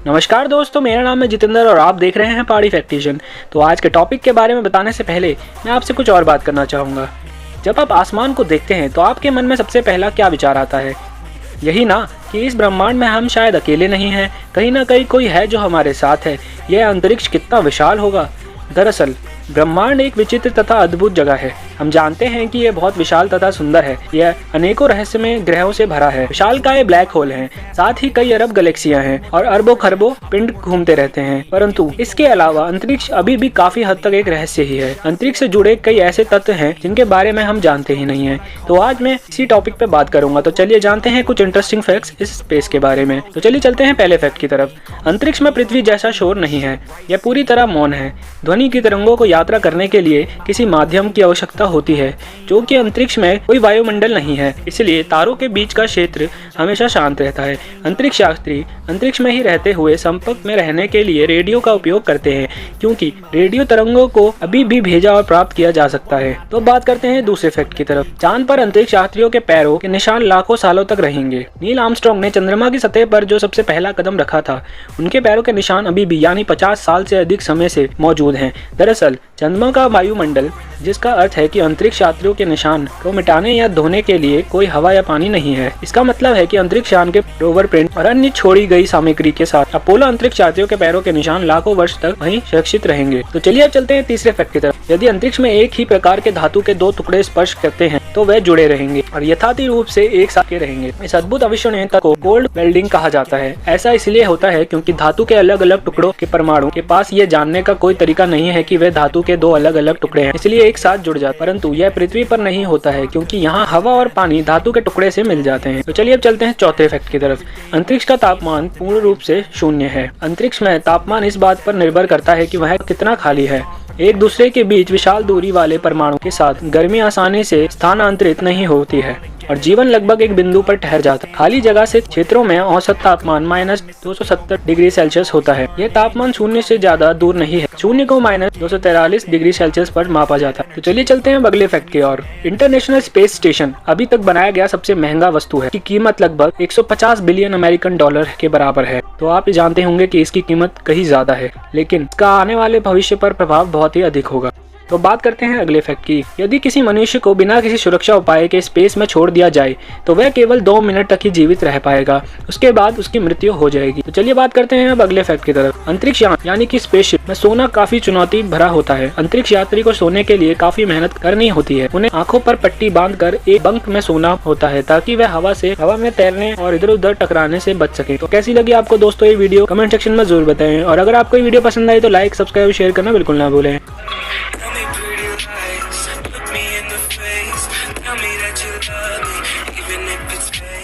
नमस्कार दोस्तों, मेरा नाम है जितेंद्र और आप देख रहे हैं पहाड़ी फैक्टिशन। तो आज के टॉपिक के बारे में बताने से पहले मैं आपसे कुछ और बात करना चाहूँगा। जब आप आसमान को देखते हैं तो आपके मन में सबसे पहला क्या विचार आता है? यही ना कि इस ब्रह्मांड में हम शायद अकेले नहीं हैं, कहीं ना कहीं कोई है जो हमारे साथ है। यह अंतरिक्ष कितना विशाल होगा। दरअसल ब्रह्मांड एक विचित्र तथा अद्भुत जगह है। हम जानते हैं कि यह बहुत विशाल तथा सुंदर है। यह अनेकों रहस्यमय ग्रहों से भरा है। विशालकाय ब्लैक होल हैं, साथ ही कई अरब गैलेक्सियां हैं और अरबों खरबों पिंड घूमते रहते हैं। परंतु इसके अलावा अंतरिक्ष अभी भी काफी हद तक एक रहस्य ही है। अंतरिक्ष से जुड़े कई ऐसे तत्व हैं जिनके बारे में हम जानते ही नहीं है। तो आज मैं इसी टॉपिक पे बात करूंगा। तो चलिए जानते हैं कुछ इंटरेस्टिंग फैक्ट्स इस स्पेस के बारे में। तो चलिए चलते हैं पहले फैक्ट की तरफ। अंतरिक्ष में पृथ्वी जैसा शोर नहीं है। यह पूरी तरह मौन है। ध्वनि की तरंगों को यात्रा करने के लिए किसी माध्यम की आवश्यकता होती है, जो कि अंतरिक्ष में कोई वायुमंडल नहीं है। इसलिए तारों के बीच का क्षेत्र हमेशा शांत रहता है। अंतरिक्ष यात्री अंतरिक्ष में ही रहते हुए संपर्क में रहने के लिए रेडियो का उपयोग करते हैं, क्योंकि रेडियो तरंगों को अभी भी भेजा और प्राप्त किया जा सकता है। तो बात करते हैं दूसरे फैक्ट की तरफ। चांद पर अंतरिक्ष यात्रियों के पैरों के निशान लाखों सालों तक रहेंगे। नील आर्मस्ट्रांग ने चंद्रमा की सतह पर जो सबसे पहला कदम रखा था, उनके पैरों के निशान अभी भी यानी 50 साल से अधिक समय से मौजूद हैं। दरअसल चंद्रमा का वायुमंडल, जिसका अर्थ है कि अंतरिक्ष यात्रियों के निशान को मिटाने या धोने के लिए कोई हवा या पानी नहीं है। इसका मतलब है कि अंतरिक्ष यान के रोवर प्रिंट और अन्य छोड़ी गई सामग्री के साथ अपोलो अंतरिक्ष यात्रियों के पैरों के निशान लाखों वर्ष तक वहीं सुरक्षित रहेंगे। तो चलिए अब चलते हैं तीसरे फैक्ट की तरफ। यदि अंतरिक्ष में एक ही प्रकार के धातु के दो टुकड़े स्पर्श करते हैं तो वह जुड़े रहेंगे और यथार्थी रूप से एक साथ के रहेंगे। इस अद्भुत अविश्वसनीयता को कोल्ड वेल्डिंग कहा जाता है। ऐसा इसलिए होता है क्योंकि धातु के अलग अलग टुकड़ों के परमाणु के पास ये जानने का कोई तरीका नहीं है कि वे धातु के दो अलग अलग टुकड़े हैं, इसलिए एक साथ जुड़ जाते। परंतु यह पृथ्वी पर नहीं होता है, क्योंकि यहाँ हवा और पानी धातु के टुकड़े से मिल जाते हैं। तो चलिए अब चलते हैं चौथे फैक्ट की तरफ। अंतरिक्ष का तापमान पूर्ण रूप से शून्य है। अंतरिक्ष में तापमान इस बात पर निर्भर करता है कि वह कितना खाली है। एक दूसरे के बीच विशाल दूरी वाले परमाणु के साथ गर्मी आसानी से स्थानांतरित नहीं होती है और जीवन लगभग एक बिंदु पर ठहर जाता है। खाली जगह से क्षेत्रों में औसत तापमान -270 डिग्री सेल्सियस होता है। यह तापमान शून्य से ज्यादा दूर नहीं है। शून्य को -243 डिग्री सेल्सियस पर मापा जाता है। तो चलिए चलते हैं अगले फैक्ट की ओर। इंटरनेशनल स्पेस स्टेशन अभी तक बनाया गया सबसे महंगा वस्तु है। इसकी कीमत लगभग 150 बिलियन अमेरिकन डॉलर के बराबर है। तो आप जानते होंगे कि इसकी कीमत कहीं ज्यादा है, लेकिन इसका आने वाले भविष्य पर प्रभाव बहुत ही अधिक होगा। तो बात करते हैं अगले फैक्ट की। यदि किसी मनुष्य को बिना किसी सुरक्षा उपाय के स्पेस में छोड़ दिया जाए तो वह केवल 2 मिनट तक ही जीवित रह पाएगा। उसके बाद उसकी मृत्यु हो जाएगी। तो चलिए बात करते हैं अब अगले फैक्ट की तरफ। अंतरिक्ष यान यानी कि स्पेसशिप में सोना काफी चुनौती भरा होता है। अंतरिक्ष यात्री को सोने के लिए काफी मेहनत करनी होती है। उन्हें आंखों पर पट्टी बांधकर एक बंक में सोना होता है, ताकि वह हवा में तैरने और इधर उधर टकराने से बच सके। तो कैसी लगी आपको दोस्तों ये वीडियो, कमेंट सेक्शन में जरूर बताएं। और अगर आपको ये वीडियो पसंद आई तो लाइक, सब्सक्राइब और शेयर करना बिल्कुल ना भूलें। Tell me that you love me, even if it's fake.